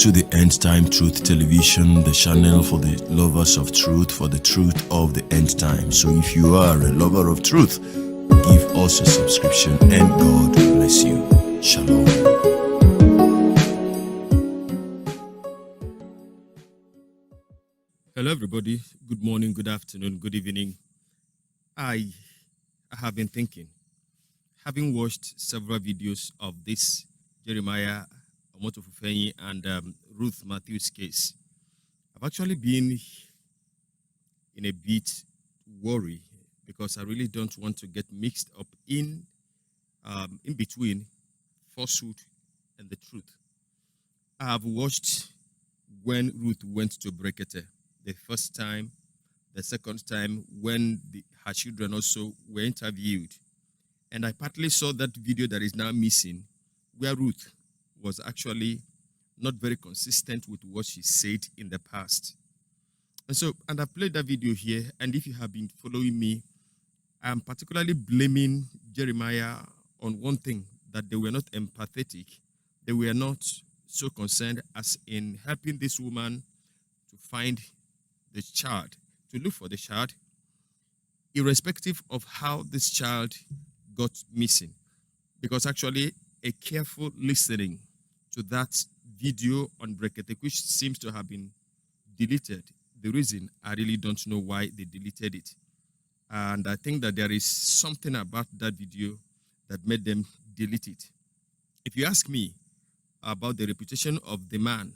to the End Time Truth Television, the channel for the lovers of truth, for the truth of the end time. So if you are a lover of truth, give us a subscription and God bless you. Shalom. Hello everybody, good morning, good afternoon, good evening. I have been thinking, having watched several videos of this Jeremiah Omotofufenyi and Ruth Matthews case, I've actually been in a bit worry because I really don't want to get mixed up in between falsehood and the truth. I have watched when Ruth went to Brekete the first time, the second time when her children also were interviewed. And I partly saw that video that is now missing, where Ruth was actually not very consistent with what she said in the past. And I played that video here, and if you have been following me, I'm particularly blaming Jeremiah on one thing, that they were not empathetic. They were not so concerned as in helping this woman to find the child, to look for the child, irrespective of how this child got missing. Because actually, a careful listening to that video on Brekete, which seems to have been deleted, the reason, I really don't know why they deleted it. And I think that there is something about that video that made them delete it. If you ask me about the reputation of the man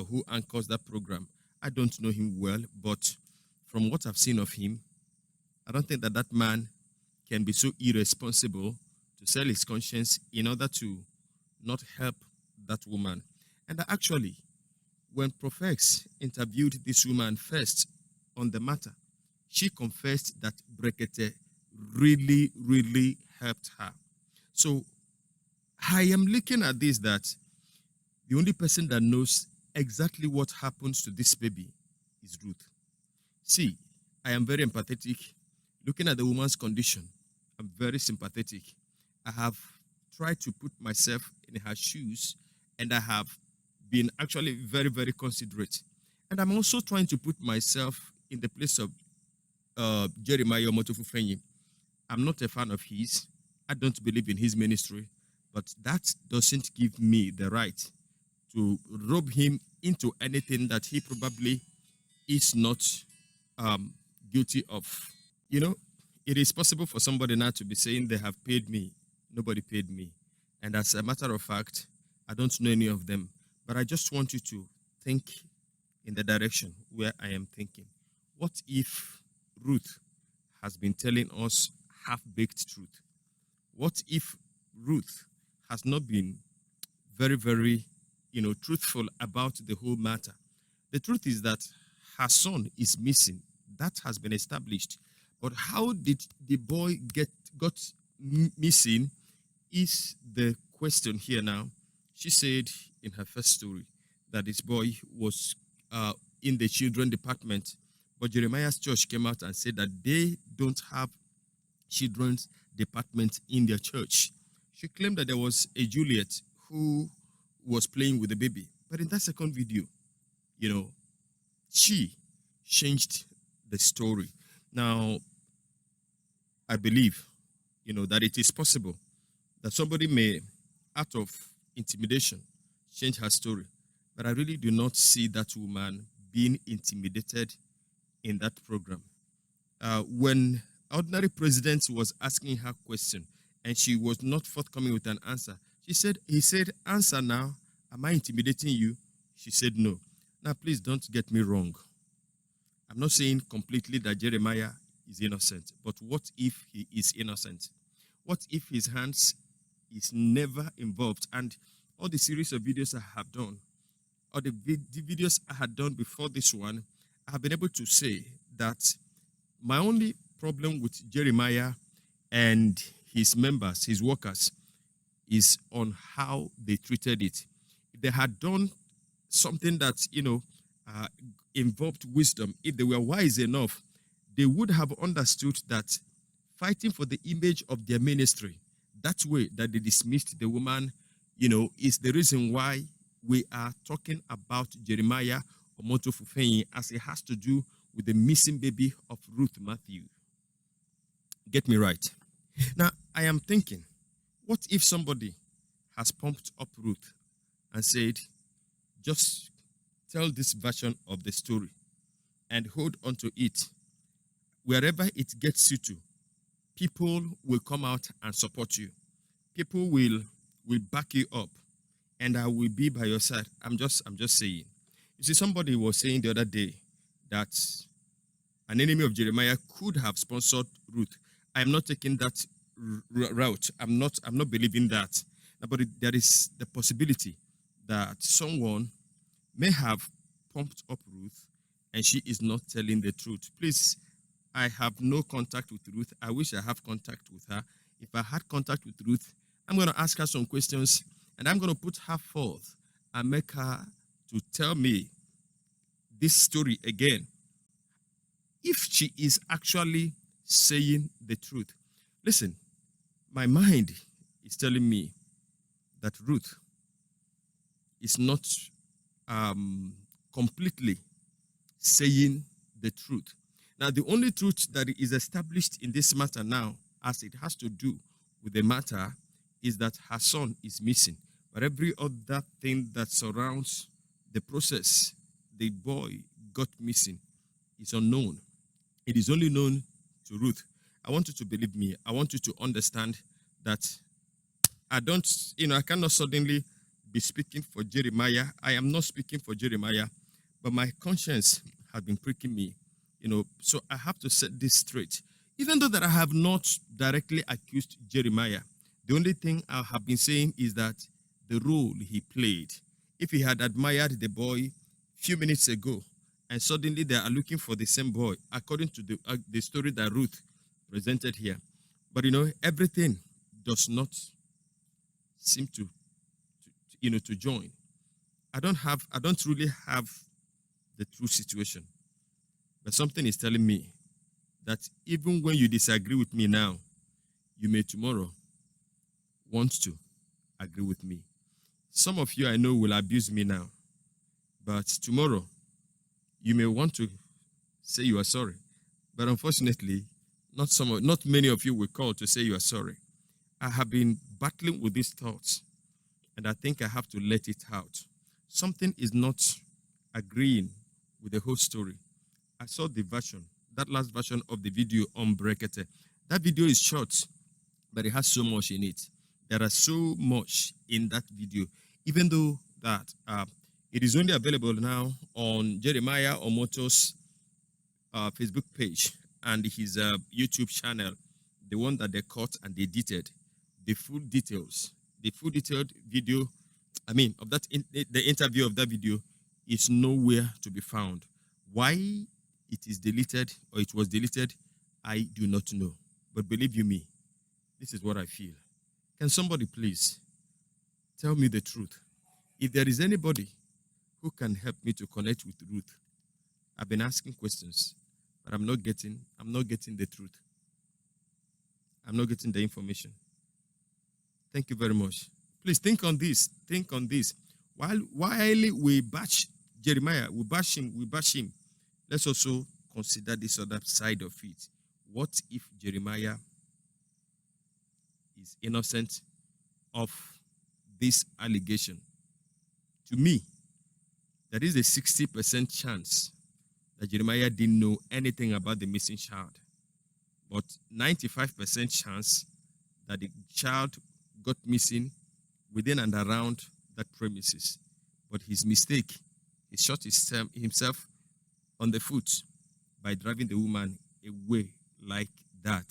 who anchors that program, I don't know him well, but from what I've seen of him, I don't think that that man can be so irresponsible to sell his conscience in order to not help that woman. And actually, when Prophet interviewed this woman first on the matter, she confessed that Brekete really helped her. So I am looking at this, that the only person that knows exactly what happens to this baby is Ruth. See, I am very empathetic. Looking at the woman's condition, I'm very sympathetic. I have tried to put myself in her shoes, and I have been actually very considerate. And I'm also trying to put myself in the place of Jeremiah Omotofufenyi. I'm not a fan of his. I don't believe in his ministry, but that doesn't give me the right to rob him into anything that he probably is not guilty of. You know, it is possible for somebody now to be saying they have paid me. Nobody paid me. And as a matter of fact, I don't know any of them. But I just want you to think in the direction where I am thinking. What if Ruth has been telling us half-baked truth? What if Ruth has not been very truthful about the whole matter? The truth is that her son is missing. That has been established. But how did the boy got missing is the question here now. She said in her first story that this boy was in the children department, but Jeremiah's church came out and said that they don't have children's department in their church. She claimed that there was a Juliet who was playing with the baby. But in that second video, she changed the story. Now, I believe, that it is possible that somebody may, out of intimidation, change her story. But I really do not see that woman being intimidated in that program. When ordinary president was asking her question and she was not forthcoming with an answer, he said, answer now. Am I intimidating you? She said, no. Now, please don't get me wrong. I'm not saying completely that Jeremiah is innocent, but what if he is innocent? What if his hands is never involved? And all the series of videos I have done, or the videos I had done before this one, I have been able to say that my only problem with Jeremiah and his members, his workers, is on how they treated it. If they had done something that, involved wisdom, if they were wise enough, they would have understood that fighting for the image of their ministry, that way that they dismissed the woman, is the reason why we are talking about Jeremiah Omoto Fufeyin as it has to do with the missing baby of Ruth Matthew. Get me right. Now, I am thinking, what if somebody has pumped up Ruth and said, just tell this version of the story and hold on to it. Wherever it gets you to, people will come out and support you. People will back you up, and I will be by your side. I'm just saying. You see, somebody was saying the other day that an enemy of Jeremiah could have sponsored Ruth. I am not taking that route. I'm not believing that. But there is the possibility that someone may have pumped up Ruth and she is not telling the truth. Please, I have no contact with Ruth. I wish I have contact with her. If I had contact with Ruth, I'm going to ask her some questions and I'm going to put her forth and make her to tell me this story again. If she is actually saying the truth. Listen, my mind is telling me that Ruth is not completely saying the truth. Now, the only truth that is established in this matter now, as it has to do with the matter, is that her son is missing. But every other thing that surrounds the process, the boy got missing, is unknown. It is only known to Ruth. I want you to believe me. I want you to understand that I cannot suddenly be speaking for Jeremiah. I am not speaking for Jeremiah, but my conscience has been pricking me, so I have to set this straight. Even though that I have not directly accused Jeremiah, the only thing I have been saying is that the role he played, if he had admired the boy few minutes ago, and suddenly they are looking for the same boy, according to the story that Ruth presented here. But everything does not seem to join. I don't really have the true situation. But something is telling me that even when you disagree with me now, you may tomorrow want to agree with me. Some of you I know will abuse me now, but tomorrow you may want to say you are sorry. But unfortunately, not many of you will call to say you are sorry. I have been battling with these thoughts, and I think I have to let it out. Something is not agreeing with the whole story. I saw that last version of the video on Brekete. That video is short, but it has so much in it. There are so much in that video, even though that it is only available now on Jeremiah Omoto's Facebook page and his YouTube channel, the one that they cut and they edited. The full detailed video, of that, the interview of that video is nowhere to be found. Why it is deleted or it was deleted, I do not know. But believe you me, this is what I feel. Can somebody please tell me the truth? If there is anybody who can help me to connect with Ruth, I've been asking questions, but I'm not getting the truth. I'm not getting the information. Thank you very much. Please think on this. While we bash Jeremiah, we bash him. Let's also consider this other side of it. What if Jeremiah is innocent of this allegation? To me, there is a 60% chance that Jeremiah didn't know anything about the missing child, but 95% chance that the child got missing within and around that premises. But his mistake, he shot himself on the foot by driving the woman away like that.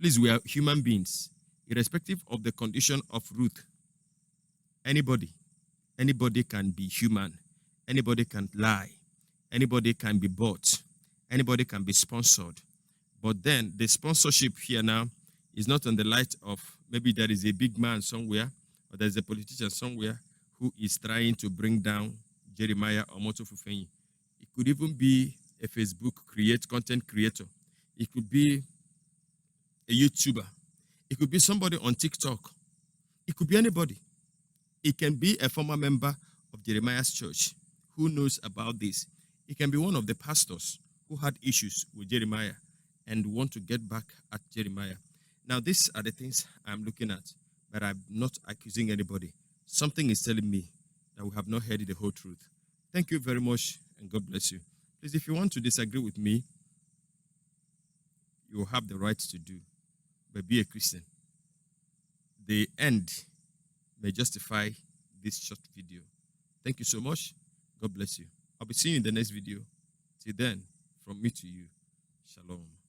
Please, we are human beings, irrespective of the condition of Ruth. Anybody can be human. Anybody can lie. Anybody can be bought. Anybody can be sponsored. But then the sponsorship here now is not on the light of maybe there is a big man somewhere or there's a politician somewhere who is trying to bring down Jeremiah Omoto Fufeyin. It could even be a Facebook content creator. It could be a YouTuber. It could be somebody on TikTok. It could be anybody. It can be a former member of Jeremiah's church who knows about this. It can be one of the pastors who had issues with Jeremiah and want to get back at Jeremiah. Now, these are the things I'm looking at, but I'm not accusing anybody. Something is telling me that we have not heard the whole truth. Thank you very much, and God bless you. Please, if you want to disagree with me, you will have the right to do, but be a Christian. The end may justify this short video. Thank you so much. God bless you. I'll be seeing you in the next video. Till then, from me to you, shalom.